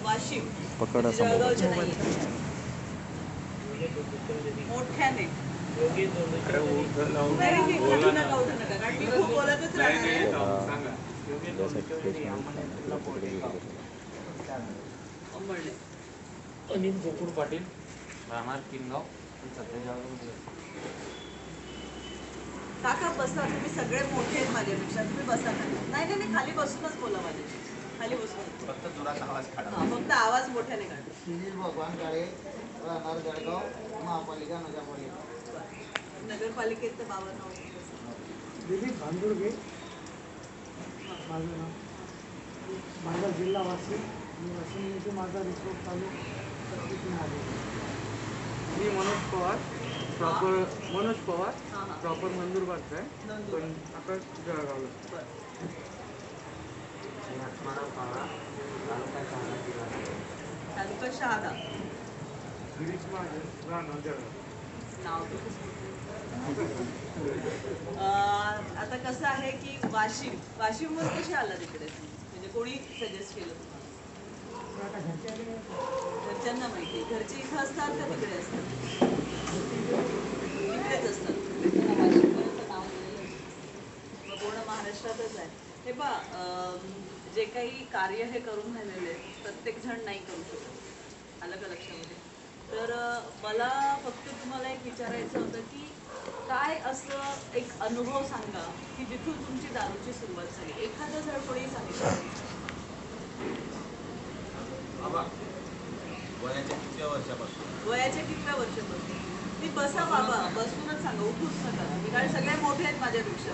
वाशिम पकड असं जळगावच्या नाही मोठ्याने उठू नका कारण मी खूप बोलतच राहणार अनिल गोकुळ पाटील राहणार किनगाव काका बसा तुम्ही सगळे मोठे आहेत माझ्यापेक्षा तुम्ही बसा नाही नाही खाली बसूनच बोला माझ्याशी खाली बसून फक्त जोरात आवाज काढा फक्त आवाज मोठ्याने काढा सुनील भगवान काळे राहणार जळगाव महापालिका नगरपालिका नगरपालिकेत तर बाबा नाव दिलीप भांदुर्गे माझं नाव माझा जिल्हा वाशिम आणि वाशिम येथे माझा रिसोर्ट चालू मी मनोज पवार प्रॉपर मनोज पवार प्रॉपर नंदुरबारचा आहे पण आता जळगावला तालुका शहादा गिरीश महाजन राहणार जळगाव आता कसं आहे की वाशिमवर कसे आला तिकडे म्हणजे कोणी सजेस्ट केलं तुम्हाला घरच्यांना माहिती घरचे इथं असतात का तिकडे असतात तिकडेच असतात वाशिमपर्यंत नाव दिलेलं पूर्ण महाराष्ट्रातच आहे हे पहा जे काही कार्य हे करून राहिलेले प्रत्येक जण नाही करू शकत आलं का लक्षामध्ये तर मला फक्त तुम्हाला एक विचारायचं होतं की काय असं एक अनुभव सांगा की जिथून तुमची दारूची सुरुवात झाली एखादं जर कोणी सांगितलं वयाच्या कितव्या वर्षापासून ती बसा बाबा बसूनच सांगा उठूच नका मी कारण सगळे मोठे आहेत माझ्यापेक्षा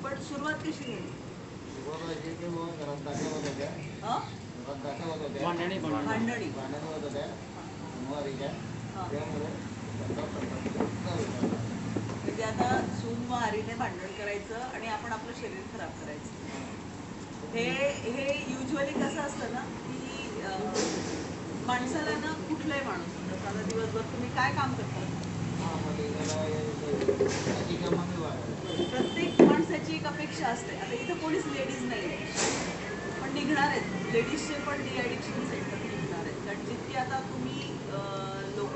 पण सुरुवात कशी झाली भांडणी म्हणजे आता सून व आरीने भांडण करायचं आणि आपण आपलं शरीर खराब करायचं हे युजली कसं असतं ना की माणसाला ना कुठलाही माणूस आता दिवसभर तुम्ही काय काम करता प्रत्येक माणसाची एक अपेक्षा असते आता इथं कोणीच लेडीज नाही पण निघणार आहेत लेडीजचे पण डी ॲडिक्शन सेंटर निघणार आहेत कारण जितकी आता तुम्ही लोक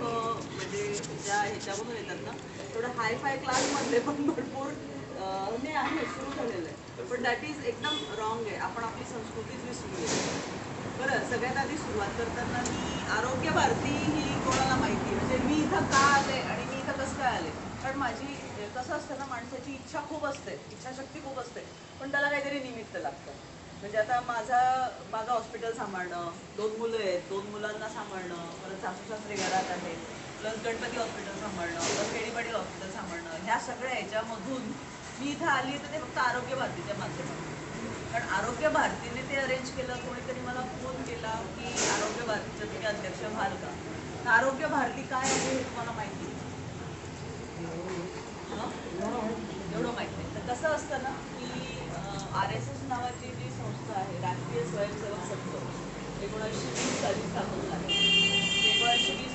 म्हणजे ज्या ह्याच्यामधून येतात ना थोडं हाय फाय क्लासमधले पण भरपूर हे आहे सुरू झालेलं आहे पण दॅट इज एकदम रॉंग आहे आपण आपली संस्कृतीच विसरू बरं सगळ्यात आधी सुरुवात करताना मी आरोग्य भारती ही कोणाला माहिती म्हणजे मी इथं का आले आणि मी इथं कसं काय आले कारण माझी कसं असतं ना माणसाची इच्छा खूप असते इच्छाशक्ती खूप असते पण त्याला काहीतरी निमित्त लागतं म्हणजे आता माझं हॉस्पिटल सांभाळणं 2 मुलं आहेत 2 मुलांना सांभाळणं परत सासू सासरे घरात आहेत प्लस गणपती हॉस्पिटल सांभाळणं प्लस केडीपाडी हॉस्पिटल सांभाळणं ह्या सगळ्या ह्याच्यामधून मी इथं आली तर ते फक्त आरोग्य भारतीच्या माध्यमातून कारण आरोग्य भारतीने ते अरेंज केलं कोणीतरी मला फोन केला की आरोग्य भारतीचं तुम्ही अध्यक्ष व्हाल का तर आरोग्य भारती काय आहे हे तुम्हाला माहिती एवढं माहिती नाही तर कसं असतं ना की RSS नावाची जी संस्था आहे राष्ट्रीय स्वयंसेवक संघ 1920 साली स्थापन झाली 1920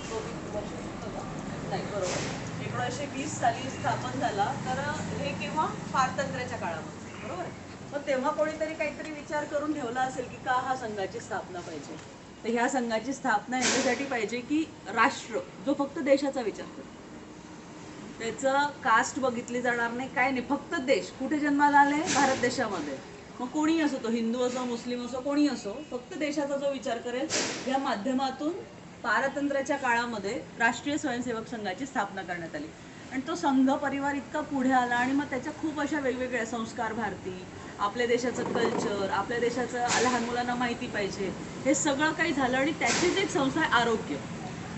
नाही बरोबर 1920 साली स्थापन झाला तर हे केव्हा पारतंत्र्याच्या काळामध्ये बरोबर मग तेव्हा कोणीतरी काहीतरी विचार करून ठेवला असेल की का हा संघाची स्थापना पाहिजे तर ह्या संघाची स्थापना याच्यासाठी पाहिजे की राष्ट्र जो फक्त देशाचा विचार करतो त्याचं कास्ट बघितली जाणार नाही काय नाही फक्त देश कुठे जन्माला आले भारत देशामध्ये मग कोणी असो तो हिंदू असो मुस्लिम असो कोणी असो फक्त देशाचा जो विचार करेल या माध्यमातून पारतंत्र्याच्या काळामध्ये राष्ट्रीय स्वयंसेवक संघाची स्थापना करण्यात आली आणि तो संघ परिवार इतका पुढे आला आणि मग त्याच्या खूप अशा वेगवेगळ्या संस्कार भारती आपल्या देशाचं कल्चर आपल्या देशाचं लहान मुलांना माहिती पाहिजे हे सगळं काही झालं आणि त्याचीच एक संस्था आहे आरोग्य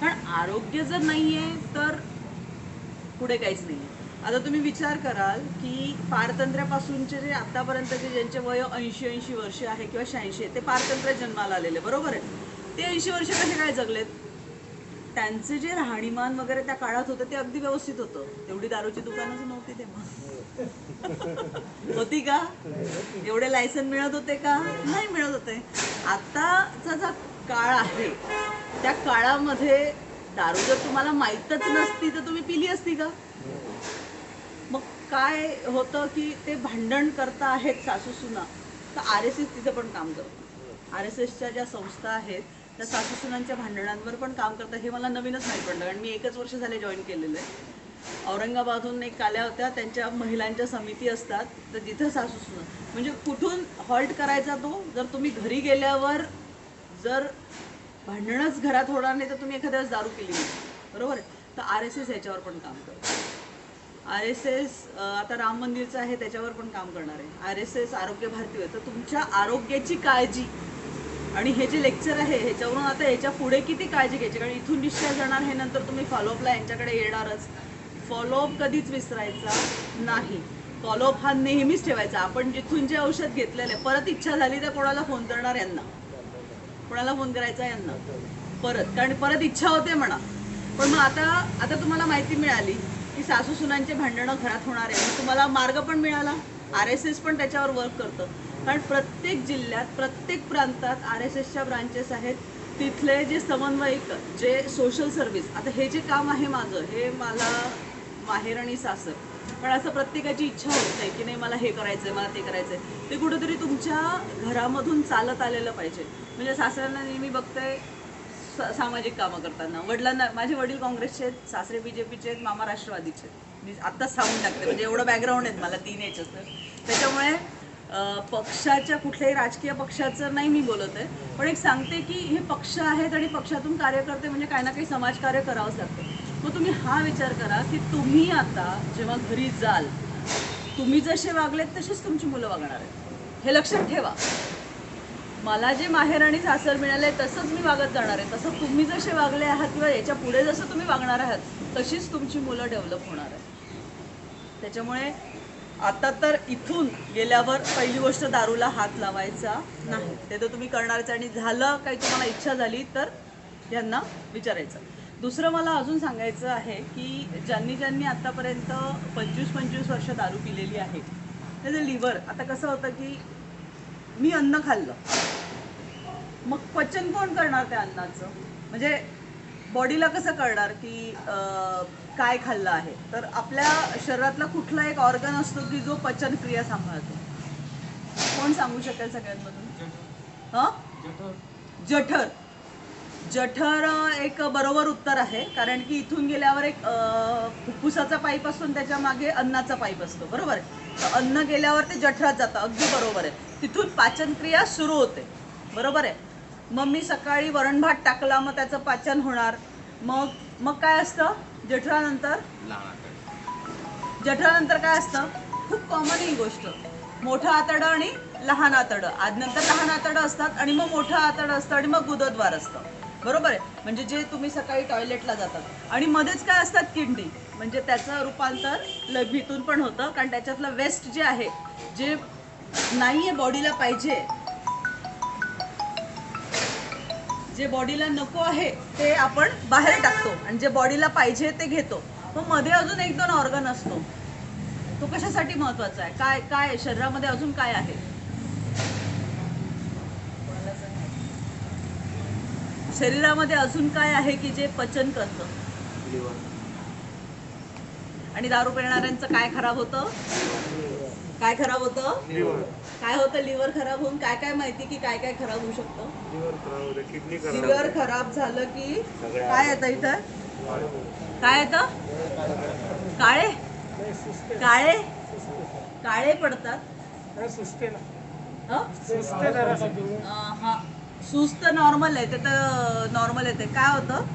कारण आरोग्य जर नाही आहे तर पुढे काहीच नाही आता तुम्ही विचार कराल की पारतंत्र्यापासूनचे जे आतापर्यंतचे ज्यांचे वय 80 वर्ष आहे किंवा 86 आहे ते पारतंत्र्य जन्माला आलेले बरोबर आहे ते 80 वर्ष कसे काय जगलेत त्यांचे जे राहणीमान वगैरे त्या काळात होतं ते अगदी व्यवस्थित होतं एवढी दारूची दुकानच नव्हती तेव्हा होती का एवढे लायसन मिळत होते का नाही मिळत होते आताचा जो काळ आहे त्या काळामध्ये दारू जर तुम्हाला माहीतच नसती तर तुम्ही पिली असती का मग काय होतं की ते भांडण करता आहेत सासू सुना, तर RSS तिथे पण काम करतं. RSSच्या ज्या संस्था आहेत त्या सासू सुनांच्या भांडणांवर पण काम करतात. हे मला नवीनच माहीत पडलं, कारण मी 1च वर्ष झाले जॉईन केलेलं आहे. औरंगाबादहून एक आल्या होत्या, त्यांच्या महिलांच्या समिती असतात, तर तिथं सासू सुना म्हणजे कुठून हॉल्ट करायचा तो, जर तुम्ही घरी गेल्यावर जर भांडणच घरात होणार नाही तर तुम्ही एखाद्या वेळेस दारू पिली नाही, बरोबर आहे. तर RSS याच्यावर पण काम करतं. RSS आता राम मंदिरचं आहे त्याच्यावर पण काम करणार आहे. RSS आरोग्य भारती तर तुमच्या आरोग्याची काळजी, आणि हे जे लेक्चर आहे ह्याच्यावरून आता याच्या पुढे किती काळजी घ्यायची, कारण इथून डिस्चार्ज जाणार हे नंतर तुम्ही फॉलोअपला यांच्याकडे येणारच. फॉलोअप कधीच विसरायचा नाही. फॉलोअप हा नेहमीच ठेवायचा. आपण जिथून जे औषध घेतलेलं आहे, परत इच्छा झाली तर कोणाला फोन करणार यांना, कोणाला फोन करायचा यांना परत, कारण परत इच्छा होते म्हणा. पण मग आता तुम्हाला माहिती मिळाली की सासू सुनांचे भांडणं घरात होणार आहे, तुम्हाला मार्ग पण मिळाला. RSS पण त्याच्यावर वर्क करतं, कारण प्रत्येक जिल्ह्यात प्रत्येक प्रांतात RSSच्या ब्रांचेस आहेत. तिथले जे समन्वयक, जे सोशल सर्व्हिस, आता हे जे काम आहे माझं, हे मला माहेर आणि सासर, पण असं प्रत्येकाची इच्छा होत नाही की नाही मला हे करायचंय, मला ते करायचंय. ते कुठेतरी तुमच्या घरामधून चालत आलेलं पाहिजे. म्हणजे सासऱ्यांना नेहमी बघते सामाजिक कामं करताना, वडिलांना, माझे वडील काँग्रेसचे आहेत, सासरे BJPचे आहेत, मामा राष्ट्रवादीचे आहेत. मी आत्ताच सांगून टाकते, म्हणजे एवढं बॅकग्राऊंड आहेत मला 3 याच्यात. त्याच्यामुळे पक्षाच्या, कुठल्याही राजकीय पक्षाचं नाही मी बोलत आहे, पण एक सांगते की हे पक्ष आहेत आणि पक्षातून कार्यकर्ते म्हणजे काही ना काही समाजकार्य करावंच लागतं. मग तुम्ही हा विचार करा की तुम्ही आता जेव्हा घरी जाल, तुम्ही जसे वागलेत तसेच तुमची मुलं वागणार आहेत. हे लक्षात ठेवा. मला जे माहेर आणि सासर मिळाले तसंच मी वागत जाणार आहे. तसं तुम्ही जसे वागले आहात किंवा याच्या पुढे जसं तुम्ही वागणार आहात तशीच तुमची मुलं डेव्हलप होणार आहेत. त्याच्यामुळे आता तर इथून गेल्यावर पहिली गोष्ट दारूला हात लावायचा नाही. ते तर तुम्ही करणारच, आणि झालं काही तुम्हाला इच्छा झाली तर यांना विचारायचं. दुसरं मला अजून सांगायचं आहे की ज्यांनी आत्तापर्यंत 25 वर्ष दारू पिलेली आहे, त्याचं लिव्हर, आता कसं होतं की मी अन्न खाल्लं, मग पचन कोण करणार त्या अन्नाचं? म्हणजे बॉडीला कसं कळणार की काय खाल्लं आहे? तर आपल्या शरीरातला कुठला एक ऑर्गन असतो की जो पचनक्रिया सांभाळतो? कोण सांगू शकेल सगळ्यांमधून? जठर. जठर एक बरोबर उत्तर आहे, कारण की इथून गेल्यावर एक फुफ्फुसाचा पाईप असतो आणि त्याच्या मागे अन्नाचा पाईप असतो, बरोबर आहे. तर अन्न गेल्यावर ते जठरात जातं, अगदी बरोबर आहे. तिथून पाचनक्रिया सुरू होते, बरोबर आहे. मग मी सकाळी वरण भात टाकला, मग त्याचं पाचन होणार. मग काय असतं जठरानंतर? जठरानंतर काय असतं? खूप कॉमन ही गोष्ट, मोठं आतडं आणि लहान आतडं. आदनंतर लहान आतडं असतात आणि मग मोठं आतडं असतं आणि मग गुदद्वार असतं, बरोबर आहे. म्हणजे जे तुम्ही सकाळी टॉयलेटला जातात, आणि मध्येच काय असतात? किडनी. म्हणजे त्याचं रूपांतर लघवीतून पण होतं, कारण त्याच्यातलं वेस्ट जे आहे, जे नाही आहे बॉडीला पाहिजे, जे बॉडीला नको आहे ते आपण बाहेर टाकतो आणि जे बॉडीला पाहिजे ते घेतो. मग मध्ये अजून 1-2 ऑर्गन असतो. तो कशासाठी महत्वाचा आहे? काय काय शरीरामध्ये अजून काय आहे? शरीरामध्ये अजून काय आहे की जे पचन करतं? आणि दारू पिणाऱ्यांचं काय खराब होतं? काय खराब होतं? काय होतं? लिव्हर खराब होऊन काय काय माहिती की काय काय खराब होऊ शकतं? लिव्हर खराब झालं की काय येतं इथं? काय येतं? काळे काळे काळे पडतात. हा, सुस्त नॉर्मल आहे, ते तर नॉर्मल येते. काय होतं?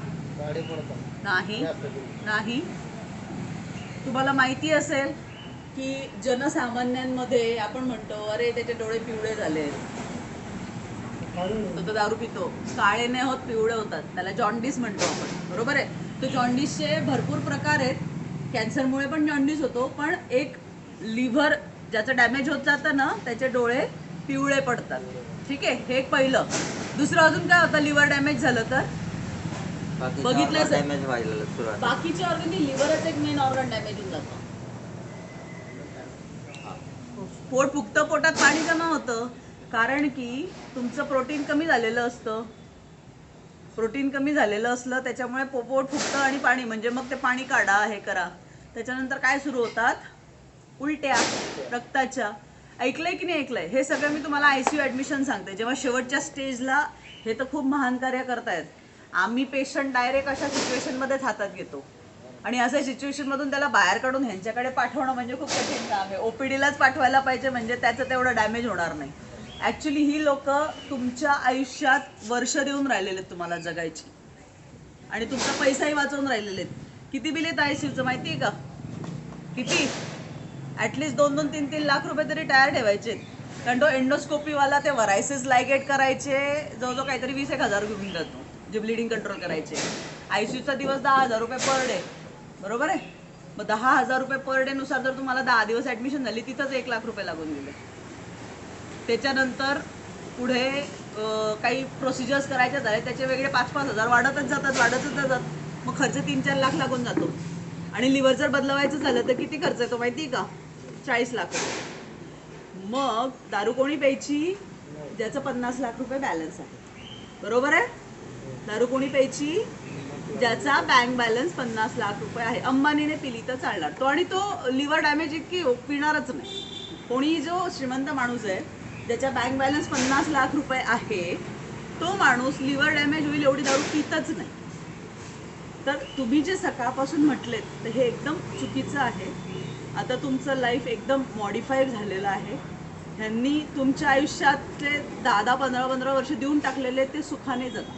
नाही नाही. तुम्हाला माहिती असेल की जनसामान्यांमध्ये आपण म्हणतो अरे त्याचे डोळे पिवळे झाले, तो दारू पितो. काळे नाही होत, पिवळे होतात. त्याला जॉन्डिस म्हणतो आपण, बरोबर आहे. तो जॉन्डिसचे भरपूर प्रकार आहेत. कॅन्सरमुळे पण जॉन्डिस होतो, पण एक लिव्हर ज्याचं डॅमेज होत जातं ना, त्याचे डोळे पिवळे पडतात. ठीक आहे, हे एक पहिलं. दुसरं अजून काय होतं लिव्हर डॅमेज झालं तर? बघितलं बाकीचे ऑर्गन, लिव्हरच एक मेन ऑर्गन डॅमेज होऊन जातं. पोट फुगतं, पोटात पाणी जमा होतं, कारण की तुमचं प्रोटीन कमी झालेलं असतं. प्रोटीन कमी झालेलं असलं त्याच्यामुळे पोट फुगतं आणि पाणी, म्हणजे मग ते पाणी काढा, हे करा. त्याच्यानंतर काय सुरू होतात? उलट्या, रक्ताच्या. ऐकलंय की नाही ऐकलंय? हे सगळं मी तुम्हाला ICU ॲडमिशन सांगते. जेव्हा शेवटच्या स्टेजला हे तर खूप महान कार्य करतायत. आम्ही पेशंट डायरेक्ट अशा सिच्युएशनमध्येच हातात घेतो आणि अशा सिच्युएशनमधून त्याला बाहेर काढून ह्यांच्याकडे पाठवणं म्हणजे खूप कठीण काम आहे. OPDलाच पाठवायला पाहिजे म्हणजे त्याचं तेवढं डॅमेज होणार नाही. ॲक्च्युली ही लोक तुमच्या आयुष्यात वर्ष देऊन राहिलेले आहेत तुम्हाला जगायची आणि तुमचा पैसाही वाचवून राहिलेले आहेत. किती बिल येत ICUचं माहिती आहे का? किती? ॲटलिस्ट 2-2, 3-3 लाख रुपये तरी तयार ठेवायचे. कारण तो एंडोस्कोपीवाला ते व्हरायसिस लायगेट करायचे जवळजवळ काहीतरी 20-1,000 घेऊन जातो, जे ब्लिडिंग कंट्रोल करायचे. ICUचा दिवस 10,000 रुपये पर डे, बरोबर आहे? मग 10,000 रुपये पर डे नुसार जर तुम्हाला 10 दिवस ॲडमिशन झाली तिथंच 1 लाख रुपये लागून गेले. त्याच्यानंतर पुढे काही प्रोसिजर्स करायच्या झाल्या त्याचे वेगळे 5-5 हजार वाढतच जातात. मग खर्च 3-4 लाख लागून जातो. आणि लिव्हर जर बदलवायचं झालं तर किती खर्च येतो माहिती आहे का? 40 लाख. मग दारू कोणी प्यायची? ज्याचं 50 लाख रुपये बॅलन्स आहे, बरोबर आहे? दारू कोणी प्यायची? ज्याचा बँक बॅलन्स 50 लाख रुपये आहे. अंबानीने पिली तर चालणार तो, आणि तो लिव्हर डॅमेज इतकी पिणारच नाही. कोणी जो श्रीमंत माणूस आहे ज्याचा बँक बॅलन्स 50 लाख रुपये आहे तो माणूस लिव्हर डॅमेज होईल एवढी दारू पितच नाही. तर तुम्ही जे सकाळपासून म्हटलेत तर हे एकदम चुकीचं आहे. आता तुमचं लाईफ एकदम मॉडिफाईड झालेलं आहे. ह्यांनी तुमच्या आयुष्यातले 10-15 वर्ष देऊन टाकलेले ते सुखाने जगा,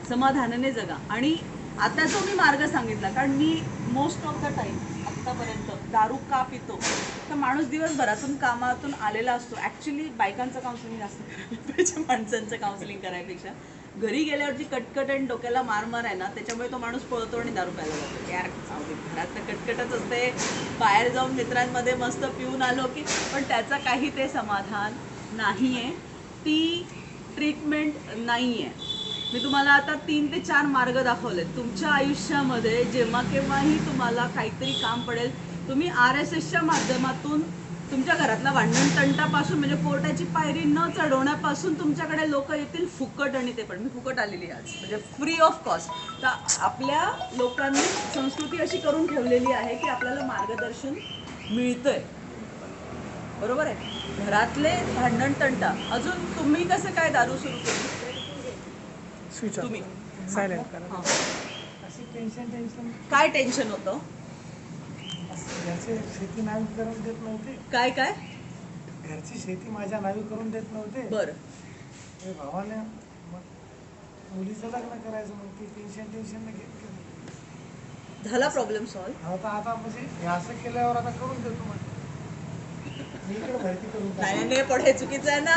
समाधानाने जगा. आणि आता जो मी मार्ग सांगितला, कारण मी मोस्ट ऑफ द टाईम आत्तापर्यंत दारू का पितो तर माणूस दिवसभरातून कामातून आलेला असतो. ॲक्च्युली बायकांचं काउन्सिलिंग जास्त करायला पाहिजे माणसांचं काउन्सिलिंग करायपेक्षा. घरी गेल्यावरची कटकट आणि डोक्याला मार आहे ना, त्याच्यामुळे तो माणूस पळतो आणि दारू प्यायला जातो. यार घरात तर कटकटच असते, बाहेर जाऊन मित्रांमध्ये मस्त पिऊन आलो की, पण त्याचा काही ते समाधान नाही आहे, ती ट्रीटमेंट नाही आहे. मी तुम्हाला आता 3 ते 4 मार्ग दाखवलेत. तुमच्या आयुष्यामध्ये जेव्हा केव्हाही तुम्हाला काहीतरी काम पडेल, तुम्ही RSSच्या माध्यमातून तुमच्या घरातला भांडण तंटापासून म्हणजे कोर्टाची पायरी न चढवण्यापासून तुमच्याकडे लोक येतील फुकट. आणि ते पण मी फुकट आलेली आज, म्हणजे फ्री ऑफ कॉस्ट. तर आपल्या लोकांनी संस्कृती अशी करून ठेवलेली आहे की आपल्याला मार्गदर्शन मिळतंय, बरोबर आहे? घरातले भांडण तंटा. अजून तुम्ही कसं काय दारू सुरू केली? स्विच तुम्ही सायलेंट करा. अशी टेन्शन काय टेन्शन होतं? घरचे शेती नावी करून देत नव्हते. काय घरची शेती माझ्या नावी करून देत नव्हते. बरं. भावाने मग मुलीचं लग्न करायचं, मग ती टेन्शन घेत झाला प्रॉब्लेम सॉल्व्ह? आता म्हणजे हे असं केल्यावर आता करून देतो मग मी इकडे भरती करून. नाही पण हे चुकीचं आहे ना.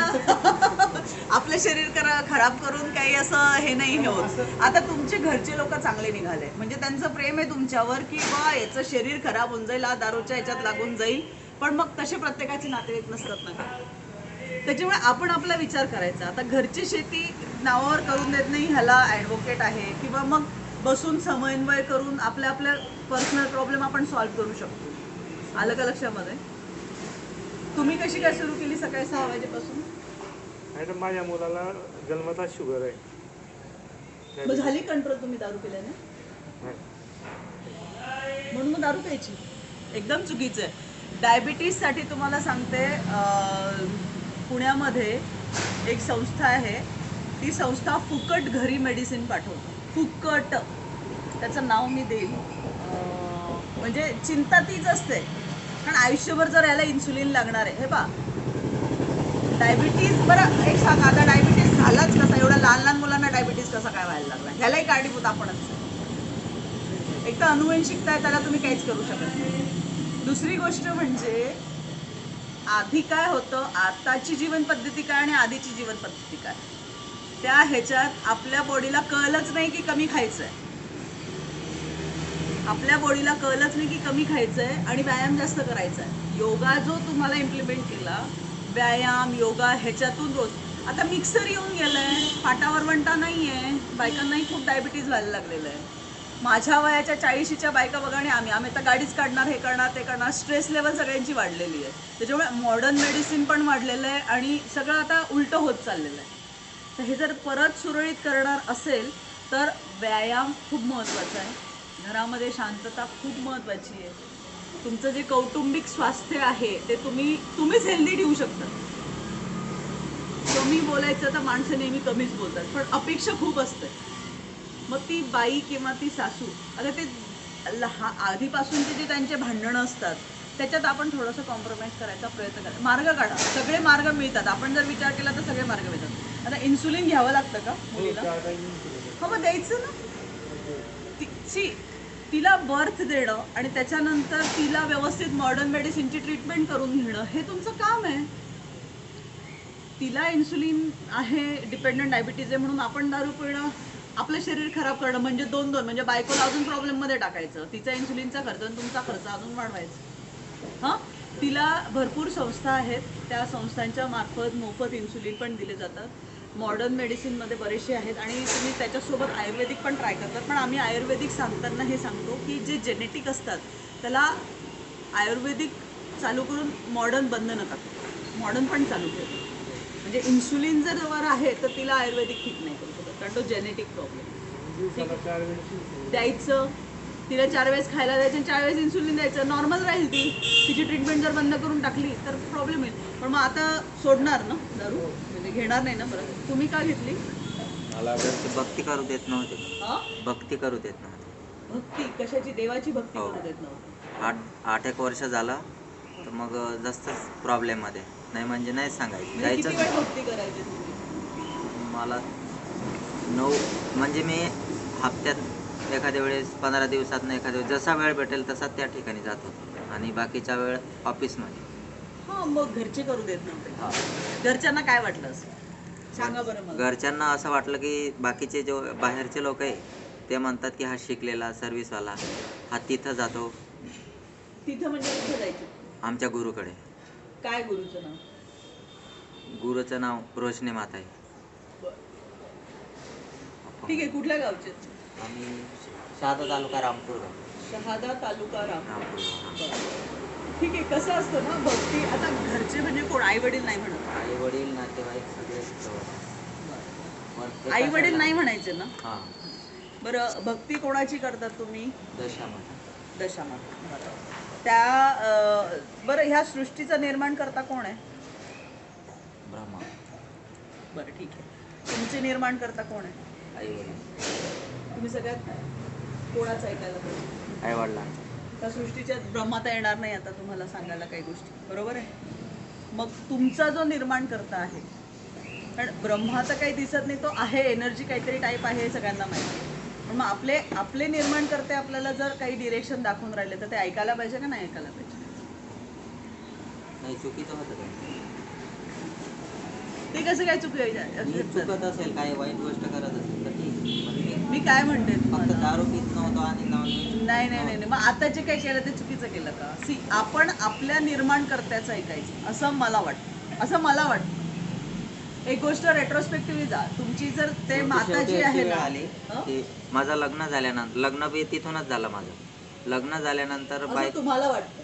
आपलं शरीर खराब करून काही असं हे नाही होत. आता तुमचे घरचे लोक चांगले निघाले म्हणजे त्यांचं प्रेम आहे तुमच्यावर की बा याचं शरीर खराब होऊन जाईल, दारूच्या ह्याच्यात लागून जाईल. पण मग तसे प्रत्येकाचे नातेवाईक नसतात ना का. त्याच्यामुळे आपण आपला विचार करायचा. आता घरची शेती नावावर करून देत नाही, ह्याला ॲडव्होकेट आहे, किंवा मग बसून समन्वय करून आपल्या पर्सनल प्रॉब्लेम आपण सॉल्व्ह करू शकतो. आलं का लक्षामध्ये? तुम्ही कशी काय सुरू केली सकाळी 6 वाजेपासून? मॅडम माझ्या मुलाला जन्मताच शुगर आहे. मग झाली कंट्रोल तुम्ही दारू पिल्याने? म्हणून मग दारू प्यायची एकदम चुकीचं आहे. डायबिटीजसाठी तुम्हाला सांगते, पुण्यामध्ये एक संस्था आहे, ती संस्था फुकट घरी मेडिसिन पाठवते. फुकट. त्याचं नाव मी देईल. म्हणजे चिंता तीच असते, कारण आयुष्यभर जर याला इन्सुलिन लागणार आहे. हे पहा, डायबिटीज, बरं एक सांगा, आता डायबिटीज झालाच कसा? एवढ्या लहान मुलांना डायबिटीज कसा काय व्हायला लागला? ह्यालाही कारणीभूत आपणच. एक तर अनुवंशिकता आहे, त्याला तुम्ही काहीच करू शकत नाही. दुसरी गोष्ट म्हणजे आधी काय होतं, आताची जीवन पद्धती काय आणि आधीची जीवन पद्धती काय, त्या ह्याच्यात आपल्या बॉडीला कळलंच नाही की कमी खायचं आहे. आपल्या बॉडीला कळलंच नाही की कमी खायचं आहे आणि व्यायाम जास्त करायचा आहे. योगा जो तुम्हाला इम्प्लिमेंट केला, व्यायाम योगा ह्याच्यातून रोज. आता मिक्सर येऊन गेलंय, फाटावर वंटा नाही आहे, बायकांनाही खूप डायबिटीज व्हायला लागलेलं आहे. माझ्या वयाच्या 40च्या बायका बघा, आणि आम्ही तर गाडीच काढणार, हे करणार ते करणार. स्ट्रेस लेवल सगळ्यांची वाढलेली आहे. त्याच्यामुळे मॉडर्न मेडिसिन पण वाढलेलं आहे आणि सगळं आता उलटं होत चाललेलं आहे. तर हे जर परत सुरळीत करणार असेल तर व्यायाम खूप महत्त्वाचा आहे. घरामध्ये शांतता खूप महत्त्वाची आहे. तुमचं जे कौटुंबिक स्वास्थ्य आहे ते तुम्हीच हेल्दी ठेवू शकता. कमी बोलायचं तर माणसं नेहमी कमीच बोलतात, पण अपेक्षा खूप असते. मग ती बाई किंवा ती सासू, आता ते आधीपासूनचे जे त्यांचे भांडणं असतात त्याच्यात आपण थोडंसं कॉम्प्रोमाइज करायचा प्रयत्न करा. मार्ग काढा, सगळे मार्ग मिळतात. आपण जर विचार केला तर सगळे मार्ग मिळतात. आता इन्सुलिन घ्यावं लागतं का मुलीला? हो, मग द्यायचं ना. तिला बर्थ देणं आणि त्याच्यानंतर तिला व्यवस्थित मॉडर्न मेडिसिनची ट्रीटमेंट करून घेणं हे तुमचं काम आहे. तिला इन्सुलिन आहे, डिपेंडंट डायबिटीज आहे म्हणून आपण दारू पिणं, आपलं शरीर खराब करणं म्हणजे दोन म्हणजे बायकोला अजून प्रॉब्लेममध्ये टाकायचं. तिचा इन्सुलिनचा खर्च आणि तुमचा खर्च अजून वाढवायचा. हां, तिला भरपूर संस्था आहेत, त्या संस्थांच्या मार्फत मोफत इन्सुलिन पण दिले जातात. मॉडर्न मेडिसिनमध्ये बरेचसे आहेत आणि तुम्ही त्याच्यासोबत आयुर्वेदिक पण ट्राय करतात. पण आम्ही आयुर्वेदिक सांगताना हे सांगतो की जे जेनेटिक असतात त्याला आयुर्वेदिक चालू करून मॉडर्न बंद नका, मॉडर्न पण चालू ठेवा. म्हणजे इन्सुलिन जर वर आहे तर तिला आयुर्वेदिक ठीक नाही करू शकत, कारण तो जेनेटिक प्रॉब्लेम. द्यायचं, तिला 4 वेळेस खायला द्यायचं, 4 वेळेस इन्सुलिन द्यायचं, नॉर्मल राहील ती. तिची ट्रीटमेंट जर बंद करून टाकली तर प्रॉब्लेम येईल. पण मग आता सोडणार ना दारू, म्हणजे घेणार नाही ना परत. तुम्ही का घेतली? मला भक्ती करू देत नव्हते. भक्ती करू देत नव्हते. भक्ती कशाची? देवाची भक्ती करू देत नव्हती. 8 वर्ष झालं तर मग जास्तच प्रॉब्लेममध्ये. नाही म्हणजे नाही सांगायचं, म्हणजे किती जायचं. वेळ भक्ती करायची तुम्ही? मला 9 म्हणजे मी हप्त्यात एखाद्या वेळेस 15 दिवसात एखाद्या वेळेस जसा वेळ भेटेल तसा त्या ठिकाणी जात होतो आणि बाकीचा वेळ ऑफिसमध्ये. हां, मग घरचे करू देत नव्हते. हा. घरच्यांना काय वाटलं असं सांगा बरं मला. घरच्यांना असं वाटलं की बाकीचे जो बाहेरचे लोक आहे ते म्हणतात की हा शिकलेला सर्व्हिसवाला, हा तिथं जातो. तिथं म्हणजे कुठं जायचं? आमच्या गुरुकडे. काय गुरुचं नाव? गुरुचं नाव रोशनी माता आहे. ठीक आहे, कुठल्या गावचे? आम्ही शहादा तालुका रामपूर गाव. शहादा तालुका रामपूर. ठीक आहे. कसं असतं ना भक्ती, आता घरचे म्हणजे कोण? आई वडील नाही म्हणत? आई वडील नातेवाईक सगळे आई वडील नाही म्हणायचे ना? हां. बरं, भक्ती कोणाची करतात तुम्ही? दशामाता. दशामाता. त्या बरं, ह्या सृष्टीचं निर्माण करता कोण आहे? ब्रह्मा. बरं, ठीक आहे. तुमचे निर्माण करता कोण आहे? आई वडील. तुम्ही सगळ्यात कोणाचं ऐकायला पाहिजे? आई वडिलां. त्या सृष्टीच्या ब्रह्माता येणार नाही आता तुम्हाला सांगायला काही गोष्टी, बरोबर आहे? मग तुमचा जो निर्माण करता आहे, कारण ब्रह्मा तर काही दिसत नाही, तो आहे, एनर्जी काहीतरी टाईप आहे, हे सगळ्यांना माहिती. पण मग आपले निर्माण करते आपल्याला जर काही डिरेक्शन दाखवून राहिले तर ते ऐकायला पाहिजे का नाही ऐकायला पाहिजे? नाही, चुकीचं होतं ते कसं काय चुकत असेल, काही वाईट गोष्ट करत असेल तर ठीक. मी काय म्हणते फक्त तुम्हाला? दारू पित नव्हतो आणि नाही. मग आता जे काही केलं ते चुकीचं केलं का? आपण आपल्या निर्माणकर्त्याचं ऐकायचं असं मला वाटतं. एक गोष्ट रेट्रोस्पेक्टिव्हली जा. तुमची जर ते माता जी आहे ना, आली की माझं लग्न झाल्यानंतर, लग्न बी तिथूनच झालं माझं. लग्न झाल्यानंतर असं तुम्हाला वाटतं?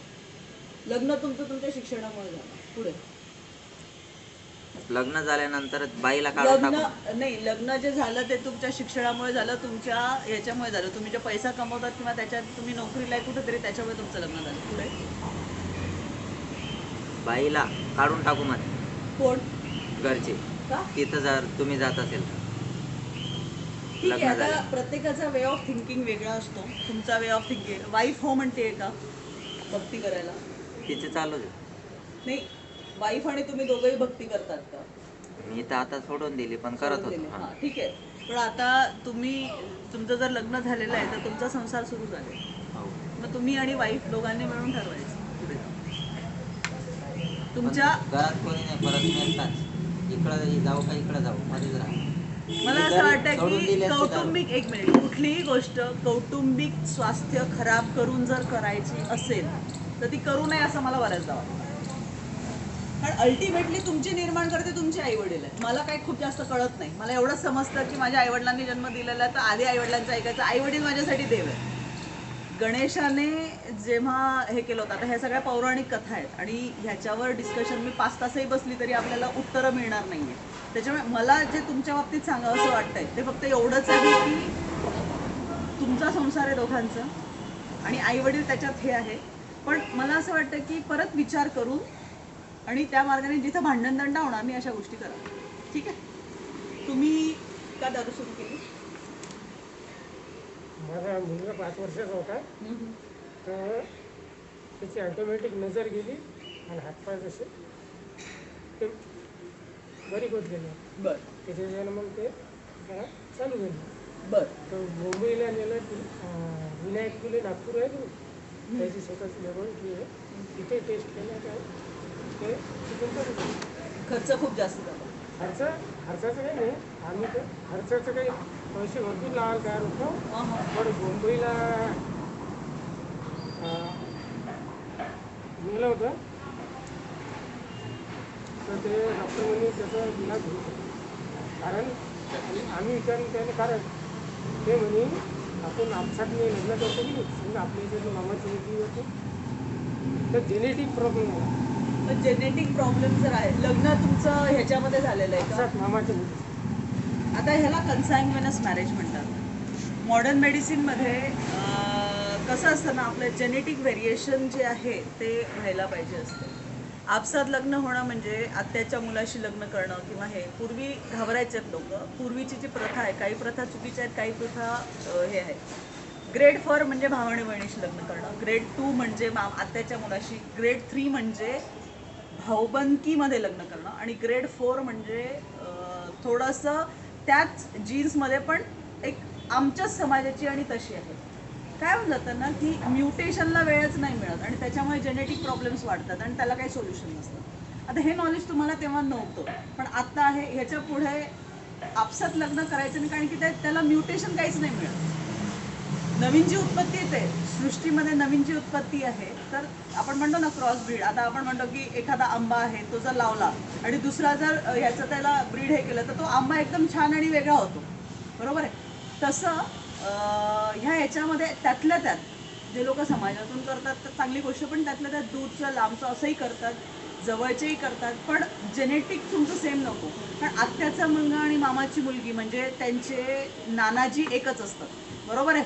लग्न तुमचं तुमच्या शिक्षणामुळे झालं. पुढे लग्न झाल्यानंतर बाईला काढून टाकून. नाही, लग्न जे झालं ते तुमच्या शिक्षणामुळे झालं, तुमच्या याच्यामुळे झालं. तुम्ही जे पैसा कमवतात किंवा त्याच्यात तुम्ही नोकरीला आहे कुठेतरी, त्याच्यामुळे तुमचं लग्न झालं. पुढे बाईला काढून टाकू मध्ये कोण? घरचे. का? तिथं जर तुम्ही जात असेल तर. ठीक आहे. लग्न आता झालं. प्रत्येकाचा वे ऑफ थिंकिंग वेगळा असतो. तुमचा वे ऑफ थिंकिंग, वाईफ हो म्हणते का भक्ती करायला? तिचे चालू दे. नाही, वाईफ आणि तुम्ही दोघंही भक्ती करतात का? मी तर आता सोडून दिली पण करत सोडून दिली. होतो. हां, ठीक आहे. पण आता तुमचं जर लग्न झालेलं आहे तर तुमचा संसार सुरू झाला, हो. मग तुम्ही आणि वाईफ दोघांनी मिळून ठरवायचं पुढे पण घरात कोणी नाही, परत मी एकटाच. इकडं जाऊ का इकडं जाऊ, मध्येच राहा. मला असं वाटतं की कौटुंबिक, एक मिनिट, कुठलीही गोष्ट कौटुंबिक स्वास्थ्य खराब करून जर करायची असेल तर ती करू नये असं मला बऱ्याचदा वाटतं. कारण अल्टिमेटली तुमची निर्माण करते तुमचे आई वडील आहेत. मला काही खूप जास्त कळत नाही. मला एवढंच समजतं की माझ्या आईवडिलांनी जन्म दिलेला आहे तर आधी आईवडिलांचं ऐकायचं. आईवडील माझ्यासाठी देव आहे. गणेशाने जेव्हा हे केलं होतं, आता ह्या सगळ्या पौराणिक कथा आहेत आणि ह्याच्यावर डिस्कशन मी 5 तासही बसली तरी आपल्याला उत्तरं मिळणार नाही आहे. त्याच्यामुळे मला जे तुमच्या बाबतीत सांगावं असं वाटतंय ते फक्त एवढंच आहे की तुमचा संसार आहे दोघांचा आणि आईवडील त्याच्यात हे आहे. पण मला असं वाटतं की परत विचार करून आणि त्या मार्गाने जिथं भांडणदंडा होणार नाही अशा गोष्टी करा. ठीक आहे. तुम्ही का दारू सुरू केली? माझा मुलगा 5 वर्षाचा होता, तर त्याची ऑटोमॅटिक नजर गेली आणि हातपाय जसे ते बारीक होत गेले. बर त्याच्यानं मग ते जरा चालू झाली. बर तर मुंबईला नेलं विनायक फुले नागपूर आहे की नाही, त्याची स्वतःची लॅबोरेटरी आहे, तिथे टेस्ट केलं काय ते तिथून चालू झालं. खर्च खूप जास्त झाला. खर्चाचं काही नाही, आम्ही तर खर्चाचं काही पैसे भरपूर लावायला तयार होतो, पण मुंबईला गेलं होतं तर ते डॉक्टर म्हणजे त्याचा इलाज घेऊ शकतो. कारण आम्ही विचारून त्याने कारण ते म्हणे आपण आपसात नाही लग्न करतो की नाही, समजा आपल्या इथे मामाची मुलगी होती तर जेनेटिक प्रॉब्लेम झाला. पण जेनेटिक प्रॉब्लेम जर आहे, लग्न तुमचं ह्याच्यामध्ये झालेलं आहे का? आपसात मामाची मुलगी. आता ह्याला कन्साइनमेनस मॅरेज म्हणतात. मॉडर्न मेडिसिनमध्ये कसं असतं ना, आपलं जेनेटिक व्हेरिएशन जे आहे ते व्हायला पाहिजे असतं. आपसात लग्न होणं म्हणजे आत्याच्या मुलाशी लग्न करणं किंवा हे पूर्वी घाबरायचे लोक. पूर्वीची जी प्रथा आहे, काही प्रथा चुकीच्या आहेत, काही प्रथा हे आहे. ग्रेड 4 म्हणजे भावाने बहिणीशी लग्न करणं, ग्रेड 2 म्हणजे आत्याच्या मुलाशी, ग्रेड 3 म्हणजे भाऊबंदकीमध्ये लग्न करणं आणि ग्रेड 4 म्हणजे थोडंसं त्याच जीन्समध्ये पण एक आमच्याच समाजाची आणि तशी आहे. काय होऊन जातं ना की म्युटेशनला वेळच नाही मिळत आणि त्याच्यामुळे जेनेटिक प्रॉब्लेम्स वाढतात आणि त्याला काही सोल्युशन नसतं. आता हे नॉलेज तुम्हाला तेव्हा नव्हतं, पण आत्ता आहे. ह्याच्या पुढे आपसात लग्न करायचं नाही, कारण की त्याला म्युटेशन काहीच नाही मिळत. नवीन जी उत्पत्ती येते सृष्टीमध्ये, नवीन जी उत्पत्ती आहे, तर आपण म्हणतो ना क्रॉस ब्रीड. आता आपण म्हणतो की एखादा आंबा आहे, तो जर लावला आणि दुसरा जर ह्याचं त्याला ब्रीड हे केलं तर तो आंबा एकदम छान आणि वेगळा होतो, बरोबर आहे. तसं ह्या ह्याच्यामध्ये त्यातल्या त्यात जे लोक समाजातून करतात तर चांगली गोष्ट, पण त्यातल्या त्यात दूरचं लांबचं असंही करतात, जवळचेही करतात, पण जेनेटिक तुमचं सेम नको. कारण आत्याचा मुलगा आणि मामाची मुलगी म्हणजे त्यांचे नानाजी एकच असतात, बरोबर आहे.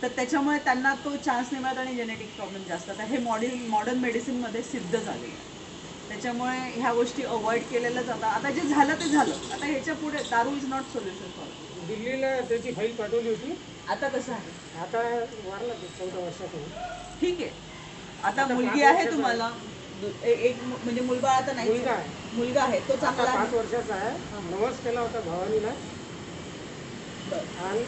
तर त्याच्यामुळे त्यांना तो चान्स नाही मिळत आणि जेनेटिक प्रॉब्लेम जास्त. आता हे मॉडर्न मेडिसिनमध्ये सिद्ध झाले आहे. त्याच्यामुळे ह्या गोष्टी अवॉइड केलेल्या जातात. आता जे झालं ते झालं. आता ह्याच्या पुढे दारू इज नॉट सोल्युशन फॉर. दिल्लीला त्याची फाईल पाठवली होती, आता कसं आहे? आता वारला ते 14 वर्षातून. ठीक आहे. आता आता मुलगी 5 आहे वर्षाचा तुम्हाला, एक म्हणजे मुलगा आता नाही, मुलगा आहे. मुलगा आहे तो आता चांगला 5 आहे. वर्षाचा आहे. नवस केला होता भावानीला बरं. आणि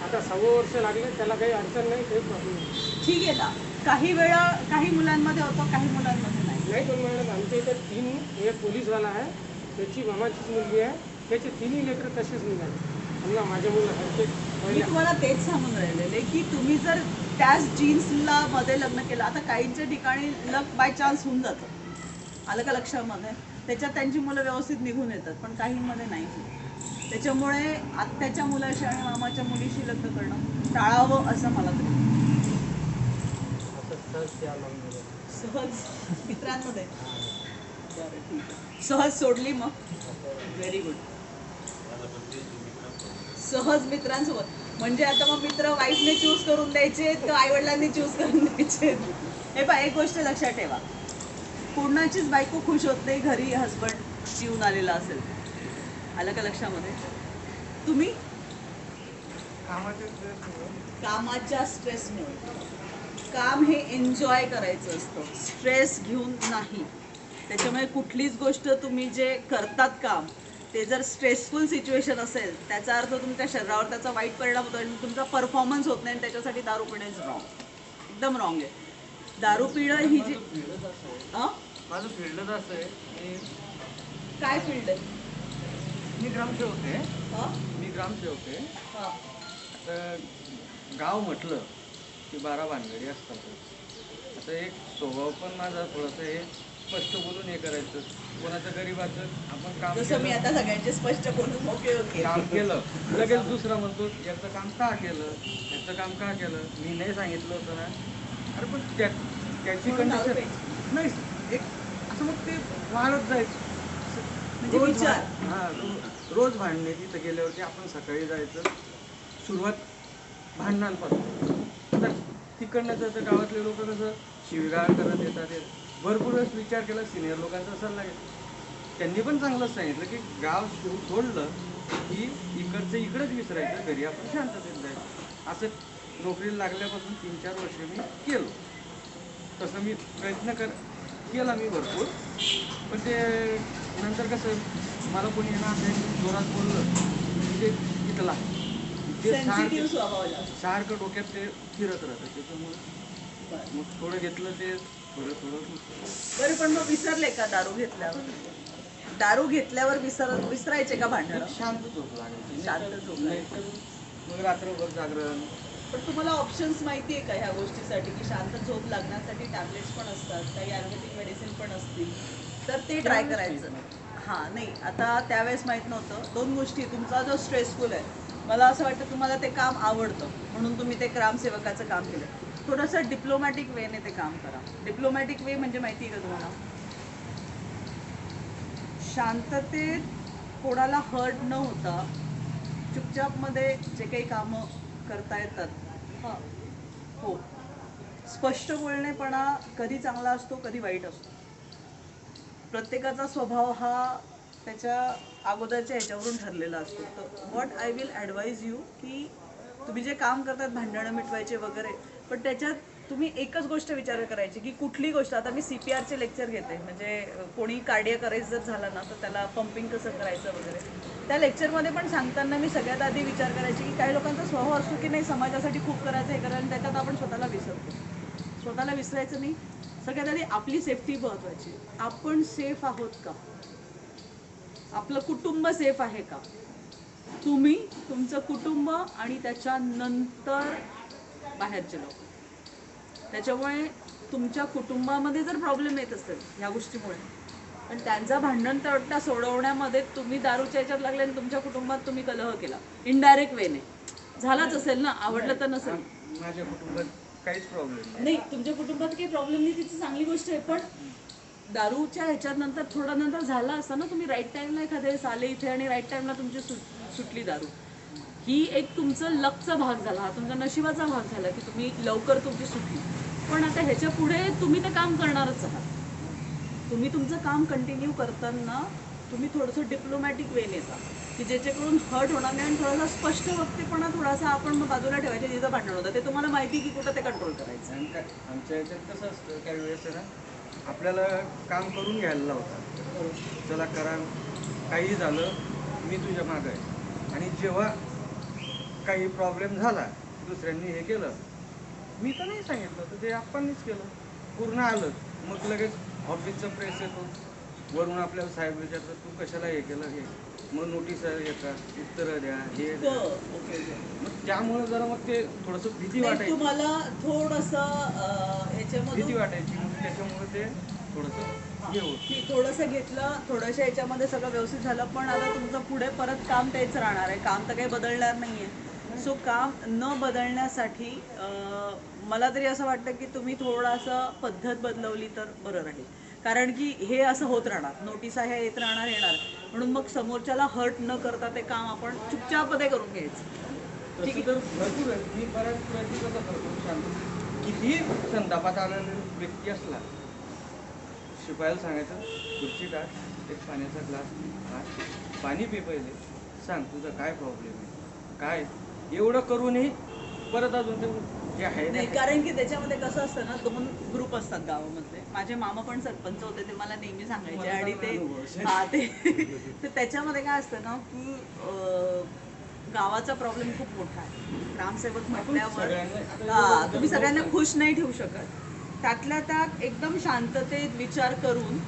आता 6 वर्ष लागले, त्याला काही अडचण नाही, काही प्रॉब्लेम नाही. ठीक आहे ना. काही वेळा काही मुलांमध्ये होतं, काही मुलांमध्ये नाही. नाही पण मॅडम आमच्या इथं 3 एक पोलीसवाला आहे, त्याची मामाचीच मुलगी आहे, त्याचे 3ही लेकरं तसेच निघाले. समजा माझ्या मुलासारखे मी पहिल्या तुम्हाला तेच सांगून राहिलेले की तुम्ही जर त्याच जीन्सला मध्ये लग्न केलं, आता काहींच्या ठिकाणी लक बाय चान्स होऊन जातं, आलं का लक्षामध्ये, त्याच्यात त्यांची मुलं व्यवस्थित निघून येतात, पण काहींमध्ये नाही होत. त्याच्यामुळे आत्याच्या मुलाशी आणि मामाच्या मुलीशी लग्न करणं टाळावं असं मला तरी. सहज मित्रांमध्ये बरं ठीक आहे. सहज सोडली मग, व्हेरी गुड. सहज मित्रांसोबत म्हणजे आता मग मित्र वाईफने चूज करून द्यायचे का आईवडिलांनी चूज करून द्यायचे? हे पहा, एक गोष्ट लक्षात ठेवा, कोणाचीच बायको खुश होत नाही घरी हसबंड येऊन आलेला असेल, आलं का लक्षामध्ये. तुम्ही कामाच्या स्ट्रेसमुळे, काम हे एन्जॉय करायचं असतं, स्ट्रेस घेऊन नाही. त्याच्यामुळे कुठलीच गोष्ट तुम्ही जे करतात काम ते जर स्ट्रेसफुल सिच्युएशन असेल, त्याचा अर्थ तुमच्या शरीरावर त्याचा वाईट परिणाम होतो आणि तुमचा परफॉर्मन्स होत नाही, आणि त्याच्यासाठी दारू पिणं इज रॉंग, एकदम रॉंग आहे. दारू पिणं ही जी माझं फील्डच असं आहे. काय फील्ड आहे? मी ग्रामसेवक आहे. हं? मी ग्रामसेवक आहे. हं. आता गाव म्हटलं की 12 भानगडी असतात. आता एक स्वभाव पण माझा थोडासा हे स्पष्ट बोलून हे करायचं. कोणाचं गरीबाचं आपण काम जसं मी केलं, आता सगळ्यांचे स्पष्ट बोलून मोकळे होते. काम केलं लगेच दुसरा म्हणतो याचं काम का केलं, याचं काम का केलं, मी नाही सांगितलं होतं ना. अरे पण त्याची म्हणून दारू कंडिशन नाही, एक असं मग ते वाढत जायचं. म्हणजे रोज विचार. रोज भांडणे. तिथं गेल्यावरती आपण सकाळी जायचं, सुरुवात भांडणांपासून. तर तिकडनं तर गावातले लोक कसं शिवीगाळ करत येतात. भरपूर वेळेस विचार केला, सिनियर लोकांचा सल्ला घेतला, त्यांनी पण चांगलंच सांगितलं की गाव सोडलं की इकडचं इकडंच विसरायचं, घरी आपण शांततेत जायचं. असं नोकरीला लागल्यापासून 3-4 वर्ष मी केलो. तसं मी प्रयत्न केला मी भरपूर. पण ते नंतर कसं मला कोणी येणार नाही जोरात बोललं म्हणजे इथला ते सेन्सिटिव्ह स्वभाव जास्त. सारखं डोक्यात ते फिरत राहतं. त्याच्यामुळे बरं. मग थोडं घेतलं ते थोडं बरं, पण मग विसरले का दारू घेतल्यावर? दारू घेतल्यावर विसरायचे का भांडणं? शांत झोप लागायची. शांत झोप नाही तर मग रात्रभर जागरण. पण तुम्हाला ऑप्शन्स माहिती आहे का ह्या गोष्टीसाठी, की शांत झोप लागण्यासाठी टॅबलेट्स पण असतात, काही आयुर्वेदिक मेडिसिन पण असतील, तर ते ट्राय करायचं. हां, नाही आता त्यावेळेस माहीत नव्हतं. 2 गोष्टी, तुमचा जो स्ट्रेसफुल आहे, मला असं वाटतं तुम्हाला ते काम आवडतं म्हणून तुम्ही ते ग्रामसेवकाचं काम केलं. थोडंसं डिप्लोमॅटिक वेने ते काम करा. डिप्लोमॅटिक वे म्हणजे माहिती आहे का तुम्हाला? शांततेत कोणाला हर्ट न होता चुपचापमध्ये जे काही कामं करता येतात. हां, हो, स्पष्ट बोलणेपणा कधी चांगला असतो कधी वाईट असतो. प्रत्येकाचा स्वभाव हा त्याच्या अगोदरच्या ह्याच्यावरून ठरलेला असतो. तर what I will advise you की तुम्ही जे काम करतात भांडणं मिटवायचे वगैरे, पण त्याच्यात तुम्ही एकच गोष्ट विचार करायची की कुठली गोष्ट. आता मी CPRचे लेक्चर घेते, म्हणजे कोणी कार्डियक अरेस्ट जर झाला ना तर त्याला पंपिंग कसं करायचं वगैरे. त्या लेक्चरमध्ये पण सांगताना मी सगळ्यात आधी विचार करायची की काही लोकांचा स्वभाव असतो की नाही समाजासाठी खूप करायचं हे करायचं, आणि त्याच्यात आपण स्वतःला विसरतो. स्वतःला विसरायचं नाही. सगळ्यात आधी आपली सेफ्टी महत्त्वाची. आपण सेफ आहोत का? आपलं कुटुंब सेफ आहे का? तुम्ही, तुमचं कुटुंब आणि त्याच्यानंतर बाहेरचे लोक. त्याच्यामुळे तुमच्या कुटुंबामध्ये जर प्रॉब्लेम येत असेल ह्या गोष्टीमुळे, पण त्यांचा भांडण तडटा सोडवण्यामध्ये तुम्ही दारूच्या ह्याच्यात लागले आणि तुमच्या कुटुंबात तुम्ही कलह केला इनडायरेक्ट वेने, झालाच असेल ना, आवडलं तर नसेल. माझ्या कुटुंबात काहीच प्रॉब्लेम नाही, तुमच्या कुटुंबात काही प्रॉब्लेम नाही, तिची चांगली गोष्ट आहे. पण दारूच्या ह्याच्यात नंतर थोडा नंतर झाला असता ना, तुम्ही राईट टाईमला एखाद्या वेळेस आले इथे आणि राईट टाईमला तुमची सुटली दारू, ही एक तुमचं लकचा भाग झाला, हा तुमचा नशिबाचा भाग झाला की तुम्ही लवकर तुमची सुटली. पण आता ह्याच्या पुढे तुम्ही ते काम करणारच आहात. तुम्ही तुमचं काम कंटिन्यू करताना तुम्ही थोडंसं डिप्लोमॅटिक वेने येता की ज्याच्याकडून हर्ट होणार नाही, आणि थोडासा स्पष्ट वक्तेपणा थोडासा आपण मग बाजूला ठेवायचे. जिथं भांडण होतं ते तुम्हाला माहिती की कुठं ते कंट्रोल करायचं. आणि आमच्या ह्याच्यात कसं असतं, काही वेळेस ना आपल्याला काम करून घ्यायला लावतात. चला करा, काही झालं मी तुझ्या मागं आहे. आणि जेव्हा काही प्रॉब्लेम झाला, दुसऱ्यांनी हे केलं, मी तर नाही सांगितलं तर ते आपणच केलं, पूर्ण आलं, मग लगेच ऑफिसचा प्रेस येतो, वरून आपल्याला साहेब विचारतात तू कशाला हे केलं, हे मग नोटीस येतात, उत्तरं द्या, हे द्या. मग त्यामुळे जरा मग ते थोडंसं भीती वाटायची. तुम्हाला थोडंसं ह्याच्यामध्ये भीती वाटायची, मग त्याच्यामुळे ते थोडंसं हे होतं. की थोडंसं घेतलं, थोडंसं याच्यामध्ये सगळं व्यवस्थित झालं. पण आता तुमचं पुढे परत काम तेच राहणार आहे, काम तर काही बदलणार नाही आहे. सो काम न बदलण्यासाठी मला तरी असं वाटतं की तुम्ही थोडासा पद्धत बदलवली तर बरं राहील. कारण की हे असं होत राहणार, नोटिसा ह्या येत राहणार, येणार, म्हणून मग समोरच्याला हर्ट न करता ते काम आपण चुपचापमध्ये करून घ्यायचं. ठीक आहे, भरपूर आहे. मी बऱ्याच प्रयत्न करतो भरपूर शांत. किती संतापात आलेला व्यक्ती असला, शिपायाला सांगायचं खुर्ची टाक, एक पाण्याचा ग्लास, पाणी पी पहिले, सांग तुझा काय प्रॉब्लेम आहे, काय एवढं करूनही परत अजून ते जे आहे नाही. कारण की त्याच्यामध्ये कसं असतं ना, 2 ग्रुप असतात गावामधले. माझे मामा पण सरपंच होते, ते मला नेहमी सांगायचे. आणि ते त्याच्यामध्ये काय असतं ना की गावाचा प्रॉब्लेम खूप मोठा आहे. ग्रामसेवक म्हटल्यावर तुम्ही सगळ्यांना खुश नाही ठेवू शकत. त्यातल्या त्यात एकदम शांततेत विचार करून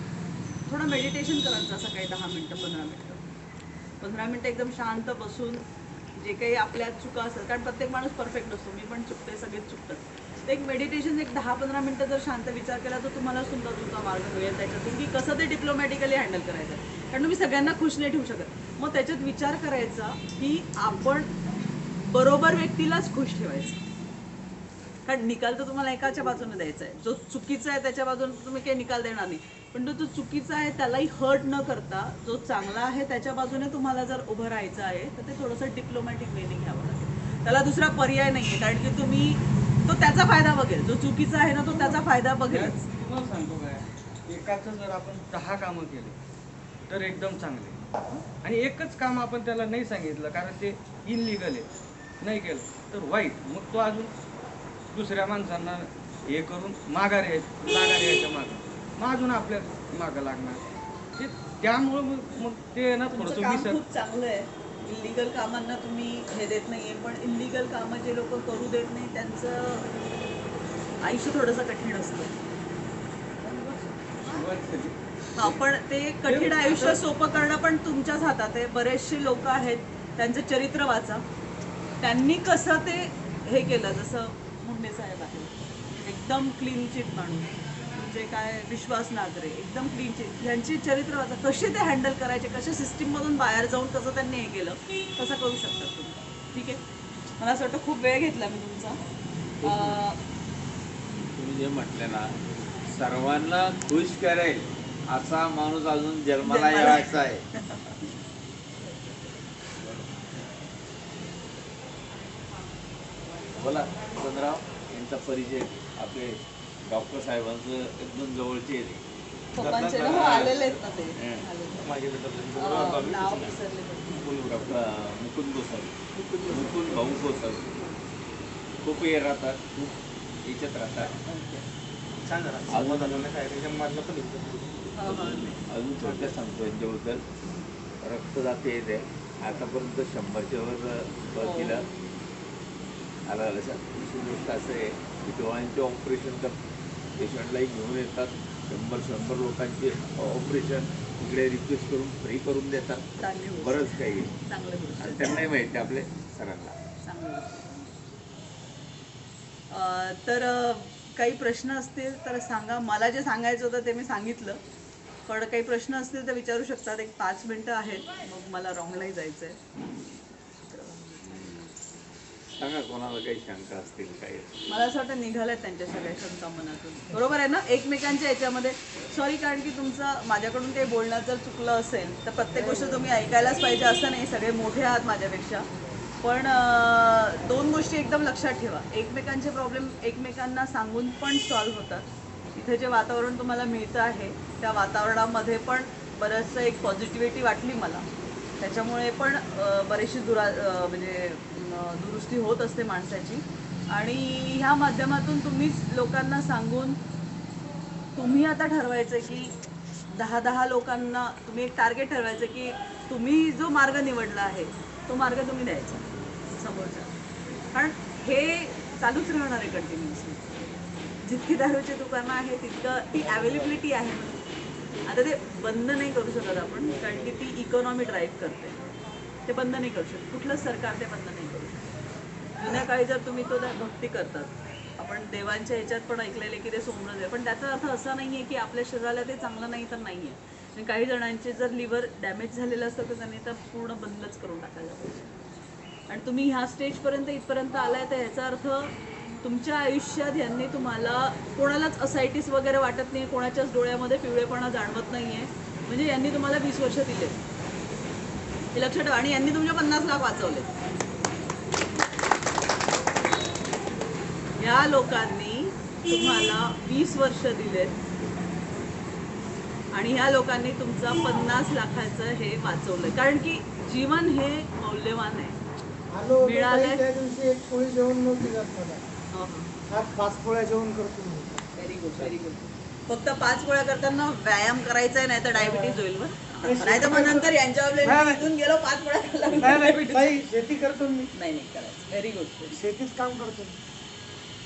थोडं मेडिटेशन करायचं, सकाळी 10 मिनटं 15 मिनटं एकदम शांत बसून जे काही आपल्या चुका असतात, कारण प्रत्येक माणूस परफेक्ट असतो, मी पण चुकते, सगळेच चुकतात. एक मेडिटेशन एक 10-15 मिनटं जर शांत विचार केला तर तुम्हाला सुद्धा तुमचा मार्ग मिळेल त्याच्यातून की कसं ते डिप्लोमॅटिकली हँडल करायचं. कारण तुम्ही सगळ्यांना खुश नाही ठेवू शकत. मग त्याच्यात विचार करायचा की आपण बरोबर व्यक्तीलाच खुश ठेवायचं. कारण निकाल तर तुम्हाला एकाच्या बाजूने द्यायचा आहे. जो चुकीचा आहे त्याच्या बाजूने तुम्ही काही निकाल देणार नाही, पण जो चुकीचा आहे त्यालाही हर्ट न करता जो चांगला आहे त्याच्या बाजूने तुम्हाला जर उभं राहायचं आहे तर ते थोडंसं डिप्लोमॅटिक वेने घ्यावं लागेल. त्याला दुसरा पर्याय नाही आहे. कारण की तुम्ही तो त्याचा फायदा बघेल. जो चुकीचा आहे ना तो त्याचा फायदा बघेलच. तुम्हाला सांगतो काय, एकाचं जर आपण 10 कामं केले तर एकदम चांगले, आणि एकच काम आपण त्याला नाही सांगितलं कारण ते इनलिगल आहे, नाही केलं तर वाईट, मग तो अजून दुसऱ्या माणसांना हे करून माघार यायच्या मागं, मग अजून आपल्या मागं लागणार ते. त्यामुळं मग ते ना तुमचं थोडंसं काम विसर. खूप चांगलं आहे. इलिगल कामांना तुम्ही हे देत नाहीये, पण इलिगल कामं जे लोक करू देत नाही त्यांचं आयुष्य थोडंसं कठीण असतं. हा, पण ते कठीण आयुष्य सोपं करणं पण तुमच्याच हातात आहे. बरेचसे लोक आहेत, त्यांचं चरित्र वाचा. त्यांनी कसं ते हे केलं, जसं मुंडे साहेब आहे, एकदम क्लीन चिट माणूस, म्हणजे काय विश्वास नागरे, एकदम क्लीन चिट. यांची चरित्र वाचा, कसे ते हँडल करायचे, कशा सिस्टीममधून बाहेर जाऊन कसं त्यांनी हे केलं, तसं करू शकतात तुम्ही. ठीक आहे, मला असं वाटतं खूप वेळ घेतला मी तुमचा. तुम्ही जे म्हटले ना, सर्वांना खुश करेल असा माणूस अजून जन्माला यायचा आहे. बोला चंद्रराव, यांचा परिचय आपले डॉक्टर साहेबांचं एकदम जवळचे आहे. पप्पांचे ना, हो, आलेले आहेत ना ते. माझे नाव विसरले पण. डॉक्टर मुकुंद गोसावी, मुकुंद भाऊ गोसावी खूप हे राहतात, खूप याच्यात राहतात. छान झाला अजून काय त्याच्या मारलं पण अजून थोडक्यात सांगतो यांच्याबद्दल. रक्तदाते येते आतापर्यंत 100च्या वर केलं. आला दुसरी गोष्ट असं आहे की डोळ्यांचे ऑपरेशन तर पेशंटलाही घेऊन येतात. 100 लोकांचे ऑपरेशन इकडे रिक्वेस्ट करून फ्री करून देतात. चांगली गोष्ट. बरंच काही आहे. चांगली गोष्ट. आणि त्यांनाही माहिती आपले सरांना. चांगली गोष्ट. तर काही प्रश्न असतील तर सांगा. मला जे सांगायचं होतं ते मी सांगितलं, पण काही प्रश्न असतील तर विचारू शकतात. एक 5 मिनटं आहेत, मग मला रॉंगलाही जायचं आहे. सांगा कोणाला काही शंका असतील काही. मला असं वाटतं निघाल्यात त्यांच्या सगळ्या शंका मनातून. बरोबर आहे ना, एकमेकांच्या याच्यामध्ये. सॉरी, कारण की तुमचं माझ्याकडून काही बोलण्यात जर चुकलं असेल तर प्रत्येक गोष्ट तुम्ही ऐकायलाच पाहिजे असं नाही. सगळे मोठे आहात माझ्यापेक्षा, पण 2 गोष्टी एकदम लक्षात ठेवा. एकमेकांचे प्रॉब्लेम एकमेकांना सांगून पण सॉल्व्ह होतात. इथे जे वातावरण तुम्हाला मिळतं आहे त्या वातावरणामध्ये पण बरंचसं एक पॉझिटिव्हिटी वाटली मला. त्याच्यामुळे पण बरीचशी म्हणजे दुरुस्ती होत असते माणसाची. आणि ह्या माध्यमातून तुम्हीच लोकांना सांगून तुम्ही आता ठरवायचं की 10 लोकांना तुम्ही एक टार्गेट ठरवायचं की तुम्ही जो मार्ग निवडला आहे तो मार्ग तुम्ही द्यायचा समोरच्या. कारण हे चालूच राहणार आहे कंटिन्युअसली. जितकी दारूची दुकानं आहे तितकं ती अवेलेबिलिटी आहे. आता ते बंद नाही करू शकत आपण, कारण की ती इकॉनॉमी ड्राईव्ह करते. ते बंद नाही करू शकत, कुठलंच सरकार ते बंद नाही करू शकत. जुन्या काळी जर तुम्ही तो भक्ती करतात, आपण देवांच्या ह्याच्यात पण ऐकलेले की ते सोमरस आहे, पण त्याचा अर्थ असा नाही आहे की आपल्या शरीराला ते चांगलं नाही तर नाही आहे. काही जणांचे जर लिव्हर डॅमेज झालेलं असतं तर त्यांनी तर पूर्ण बंदच करून टाकायला पाहिजे. आणि तुम्ही ह्या स्टेजपर्यंत इथपर्यंत आलाय तर ह्याचा अर्थ तुमच्या आयुष्यात यांनी तुम्हाला, कोणालाच असायटिस वगैरे वाटत नाही, कोणाच्याच डोळ्यामध्ये पिवळेपणा जाणवत नाही आहे, म्हणजे यांनी तुम्हाला 20 वर्ष दिले हे लक्षात ठेवा. आणि यांनी तुमचे 50 लाख वाचवले. या लोकांनी तुम्हाला 20 वर्ष दिलेत आणि ह्या लोकांनी तुमचा 50 लाखाचं हे वाचवलं. कारण की जीवन हे मौल्यवान आहे. मिळालंय. त्या दिवशी एक पोळी जेवण नव्हती जात मला. आज 5 पोळ्या जेवण करतो. Very good, very good. फक्त 5 पोळ्या करताना व्यायाम करायचा आहे, नाही तर डायबिटीज होईल. नाही तर मग नंतर यांच्या इथून गेलो 5 पोळ्या खाल्ला. शेती करतो मी. नाही करायचं. Very good. शेतीच काम करतो.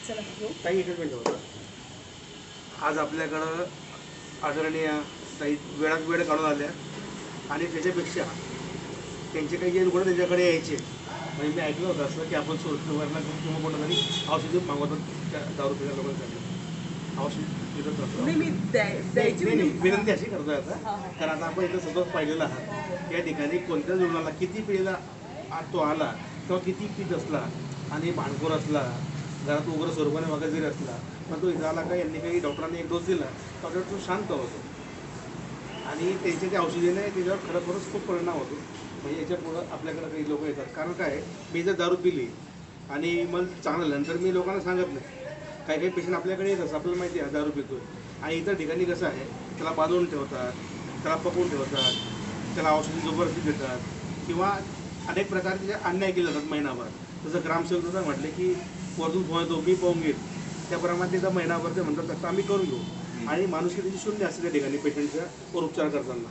चला घेऊ. काही एकच मिनिट होतं. आज आपल्याकडं आदरणीय काही वेळात वेळ काढून आल्या आणि त्याच्यापेक्षा त्यांचे काही जे रुग्ण त्यांच्याकडे यायचे, म्हणजे मी ऐकलं होतं असं की आपण सोशलवरला किंवा कोणातरी औषधी मागवतात त्या दारू पिण्या लोकांसाठी. औषध देत असतो. मी द्यायची नाही, विनंती अशी करतोय आता, कारण आता आपण इथं सतत पाहिलेलं आहात या ठिकाणी कोणत्याच रुग्णाला किती पिढीला तो आला किंवा किती पीत असला आणि भांडखोर असला, घरात उग्र स्वरूपाने वगैरे जरी असला, पण तो इथं आला का यांनी काही डॉक्टरांनी एक डोस दिला तर तो शांत होतो आणि त्यांच्या त्या औषधीने त्याच्यावर खरोखरच खूप परिणाम होतो. म्हणजे याच्या पुढं आपल्याकडे काही लोक येतात. कारण काय, मी जर दारू पिली आणि मग चांगलं झालं. नंतर मी लोकांना सांगत नाही. काही काही पेशंट आपल्याकडे येतात, आपल्याला माहिती आहे दारू पितो आणि इतर ठिकाणी कसं आहे, त्याला बांधून ठेवतात, त्याला पकवून ठेवतात, त्याला औषधी जबरदस्ती देतात किंवा अनेक प्रकारचे अन्याय केले जातात महिनाभर. जसं ग्रामसेवक जसं म्हटले की वरतून फोन येतो मी पाहून घेईल, त्याप्रमाणे तिथं महिनाभर ते म्हणतात तसं आम्ही करून घेऊ आणि माणुसकी त्याची शून्य असते त्या ठिकाणी पेशंटच्या वर उपचार करताना.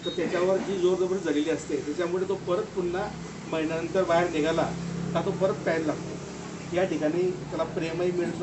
तर त्याच्यावर जी जोरजबरदस्ती झालेली असते त्याच्यामुळे तो परत पुन्हा महिन्यानंतर बाहेर निघाला का तो परत प्यायला लागतो. या ठिकाणी त्याला प्रेमही मिळतं.